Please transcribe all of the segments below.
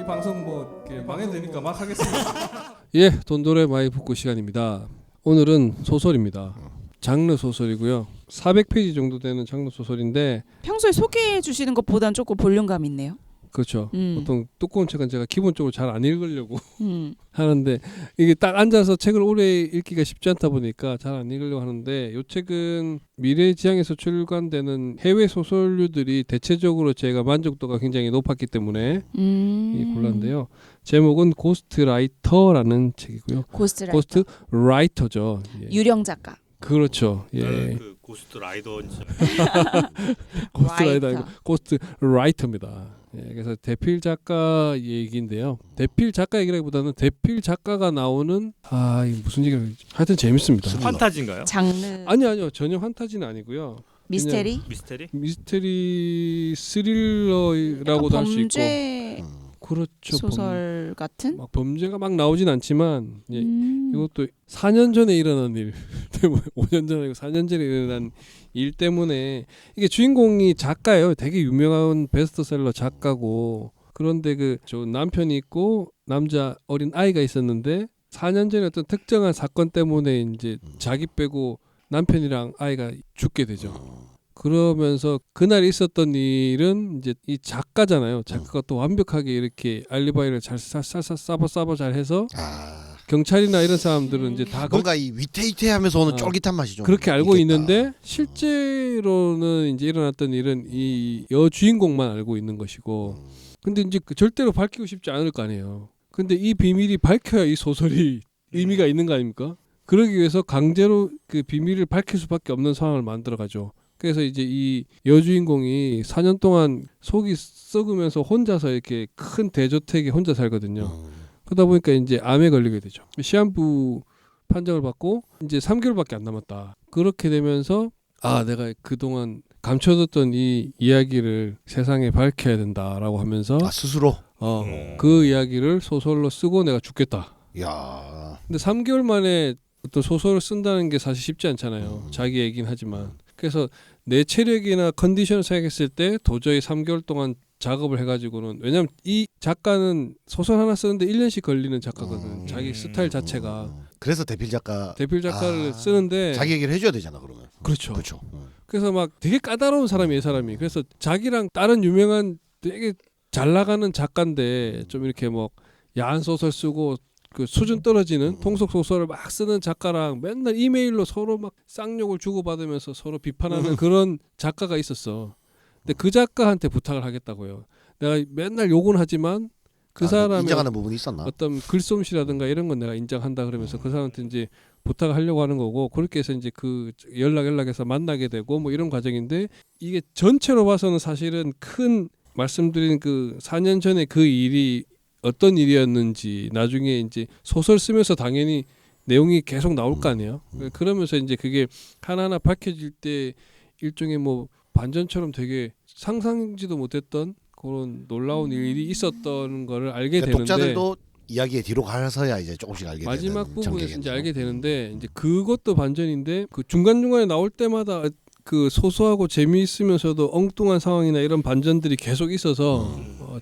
방송 뭐 망해도 되니까 막 하겠습니다. 예, 돈돌의 마이북구 시간입니다. 오늘은 소설입니다. 장르 소설이고요. 400페이지 정도 되는 장르 소설인데 평소에 소개해 주시는 것보단 조금 볼륨감 있네요. 그렇죠. 보통 두꺼운 책은 제가 기본적으로 잘 안 읽으려고 하는데 이게 딱 앉아서 책을 오래 읽기가 쉽지 않다 보니까 잘 안 읽으려고 하는데 이 책은 미래지향에서 출간되는 해외 소설류들이 대체적으로 제가 만족도가 굉장히 높았기 때문에 골랐는데요. 제목은 고스트라이터라는 책이고요. 고스트라이터죠. 예. 유령 작가. 그렇죠. 예. 그 고스트 라이더인지. 고스트라이터 아니고 고스트라이터입니다. 예, 그래서 대필 작가 얘기인데요. 대필 작가 얘기라기보다는 대필 작가가 나오는 이게 무슨 얘기를 하여튼 재밌습니다. 판타지인가요? 장르. 아니요 전혀 판타지는 아니고요. 미스테리? 미스테리? 스릴러라고도 할 수 있고. 범죄 그렇죠. 소설 같은? 막 범죄가 막 나오진 않지만 예, 이것도 4년 전에 일어난 일 때문에 5년 전에 아니고 4년 전에 일어난 일 때문에 이게 주인공이 작가예요. 되게 유명한 베스트셀러 작가고 그런데 저 남편이 있고 남자 어린 아이가 있었는데 4년 전에 어떤 특정한 사건 때문에 이제 자기 빼고 남편이랑 아이가 죽게 되죠. 그러면서 그날 있었던 일은 이제 이 작가잖아요. 작가가 또 완벽하게 이렇게 알리바이를 잘 싸버 잘 해서 경찰이나 이런 사람들은 이제 다 뭔가 이 위태위태하면서 오는 쫄깃한 맛이 좀 그렇게 알고 있겠다. 있는데 실제로는 이제 일어났던 일은 이 여주인공만 알고 있는 것이고 근데 이제 절대로 밝히고 싶지 않을 거 아니에요. 근데 이 비밀이 밝혀야 이 소설이 의미가 있는 거 아닙니까? 그러기 위해서 강제로 그 비밀을 밝힐 수밖에 없는 상황을 만들어가죠. 그래서 이제 이 여주인공이 4년 동안 속이 썩으면서 혼자서 이렇게 큰 대저택에 혼자 살거든요. 그러다 보니까 이제 암에 걸리게 되죠. 시한부 판정을 받고 이제 3개월밖에 안 남았다. 그렇게 되면서 내가 그동안 감춰뒀던 이 이야기를 세상에 밝혀야 된다라고 하면서 스스로 그 이야기를 소설로 쓰고 내가 죽겠다. 야. 근데 3개월 만에 어떤 소설을 쓴다는 게 사실 쉽지 않잖아요. 자기 얘기는 하지만. 그래서 내 체력이나 컨디션을 생각했을 때 도저히 3개월 동안 작업을 해가지고는 왜냐면 이 작가는 소설 하나 쓰는데 1년씩 걸리는 작가거든. 자기 스타일 자체가. 그래서 대필 작가를 쓰는데 자기 얘기를 해줘야 되잖아 그러면. 그렇죠. 음. 그래서 막 되게 까다로운 사람이에요 사람이. 그래서 자기랑 다른 유명한 되게 잘 나가는 작가인데 좀 이렇게 뭐 야한 소설 쓰고 그 수준 떨어지는 통속 소설을 막 쓰는 작가랑 맨날 이메일로 서로 막 쌍욕을 주고받으면서 서로 비판하는 그런 작가가 있었어. 근데 그 작가한테 부탁을 하겠다고요. 내가 맨날 욕은 하지만 그 사람의 인정하는 부분이 있었나? 어떤 글솜씨라든가 이런 건 내가 인정한다 그러면서 그 사람한테 이제 부탁을 하려고 하는 거고 그렇게 해서 이제 그 연락해서 만나게 되고 뭐 이런 과정인데 이게 전체로 봐서는 사실은 큰 말씀드린 그 4년 전에 그 일이 어떤 일이었는지 나중에 이제 소설 쓰면서 당연히 내용이 계속 나올 거 아니에요. 그러면서 이제 그게 하나하나 밝혀질 때 일종의 뭐 반전처럼 되게 상상지도 못했던 그런 놀라운 일이 있었던 거를 알게 그러니까 되는데 독자들도 이야기의 뒤로 가서야 이제 조금씩 알게 되는 마지막 부분에서 이제 알게 전개겠죠. 되는데 이제 그것도 반전인데 그 중간중간에 나올 때마다 그 소소하고 재미있으면서도 엉뚱한 상황이나 이런 반전들이 계속 있어서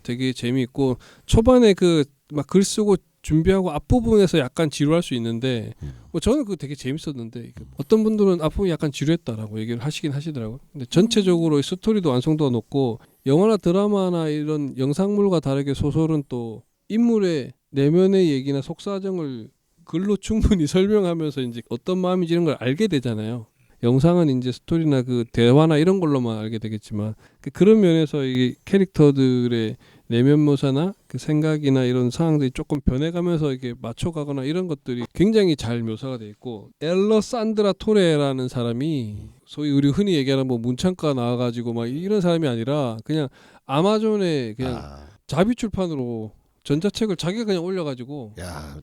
되게 재미있고 초반에 그 막 글 쓰고 준비하고 앞부분에서 약간 지루할 수 있는데 뭐 저는 그거 되게 재밌었는데 어떤 분들은 앞부분이 약간 지루했다라고 얘기를 하시긴 하시더라고요. 근데 전체적으로 스토리도 완성도가 높고 영화나 드라마나 이런 영상물과 다르게 소설은 또 인물의 내면의 얘기나 속사정을 글로 충분히 설명하면서 이제 어떤 마음인지 이런 걸 알게 되잖아요. 영상은 이제 스토리나 그 대화나 이런 걸로만 알게 되겠지만 그런 면에서 이 캐릭터들의 내면 묘사나 그 생각이나 이런 상황들이 조금 변해가면서 이렇게 맞춰가거나 이런 것들이 굉장히 잘 묘사가 돼 있고 엘러산드라 토레라는 사람이 소위 우리 흔히 얘기하는 뭐 문창과 나와가지고 막 이런 사람이 아니라 그냥 아마존에 그냥 자비 출판으로 전자책을 자기가 그냥 올려가지고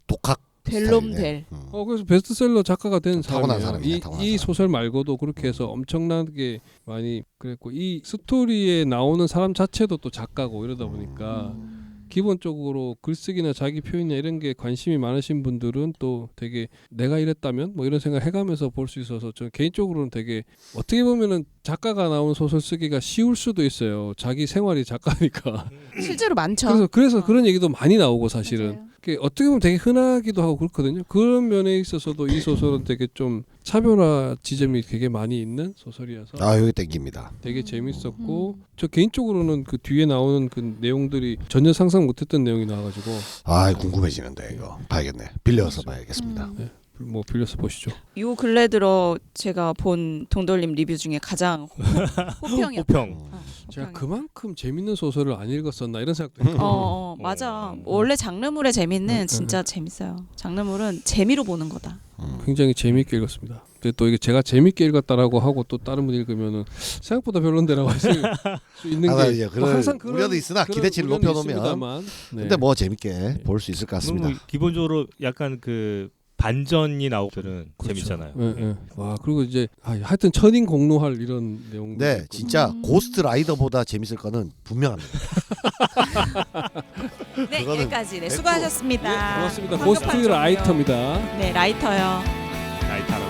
독학 벨롬델. 그래서 베스트셀러 작가가 된 타고난 사람이에요. 타고난 이 사람. 소설 말고도 그렇게 해서 엄청나게 많이 그랬고 이 스토리에 나오는 사람 자체도 또 작가고 이러다 보니까 기본적으로 글쓰기나 자기 표현이나 이런 게 관심이 많으신 분들은 또 되게 내가 이랬다면 뭐 이런 생각 해가면서 볼 수 있어서 저는 개인적으로는 되게 어떻게 보면은 작가가 나오는 소설 쓰기가 쉬울 수도 있어요. 자기 생활이 작가니까. 실제로 많죠. 그래서 그런 얘기도 많이 나오고 사실은. 맞아요. 그게 어떻게 보면 되게 흔하기도 하고 그렇거든요. 그런 면에 있어서도 이 소설은 되게 좀 차별화 지점이 되게 많이 있는 소설이어서 아 여기 땡깁니다. 되게 재밌었고 저 개인적으로는 그 뒤에 나오는 그 내용들이 전혀 상상 못했던 내용이 나와가지고 아 궁금해지는데 이거 봐야겠네. 빌려서 봐야겠습니다. 뭐 빌려서 보시죠. 요 근래 들어 제가 본 동돌림 리뷰 중에 가장 호평이었다. 호평. 제가 그만큼 재밌는 소설을 안 읽었었나 이런 생각도 해요. 맞아. 원래 장르물의 재미는 진짜 재밌어요. 장르물은 재미로 보는 거다. 굉장히 재밌게 읽었습니다. 근데 또 이게 제가 재밌게 읽었다라고 하고 또 다른 분 읽으면 생각보다 별론데라고 하실 수 있는 아, 게 이제 뭐 그런 항상 우려도 있으나 그런 기대치를 우려는 높여놓으면 있습니다만, 네. 근데 뭐 재밌게 볼 수 있을 것 같습니다. 뭐 기본적으로 약간 그 반전이 나오들은 그렇죠. 재밌잖아요. 네, 네. 와 그리고 이제 하여튼 천인 공로할 이런 내용. 네, 진짜 고스트 라이더보다 재밌을 거는 분명합니다. 네, 그거는 여기까지. 네, 100%. 수고하셨습니다. 고맙습니다. 황급한 고스트 정리요. 라이터입니다. 네, 라이터요. 나이타로.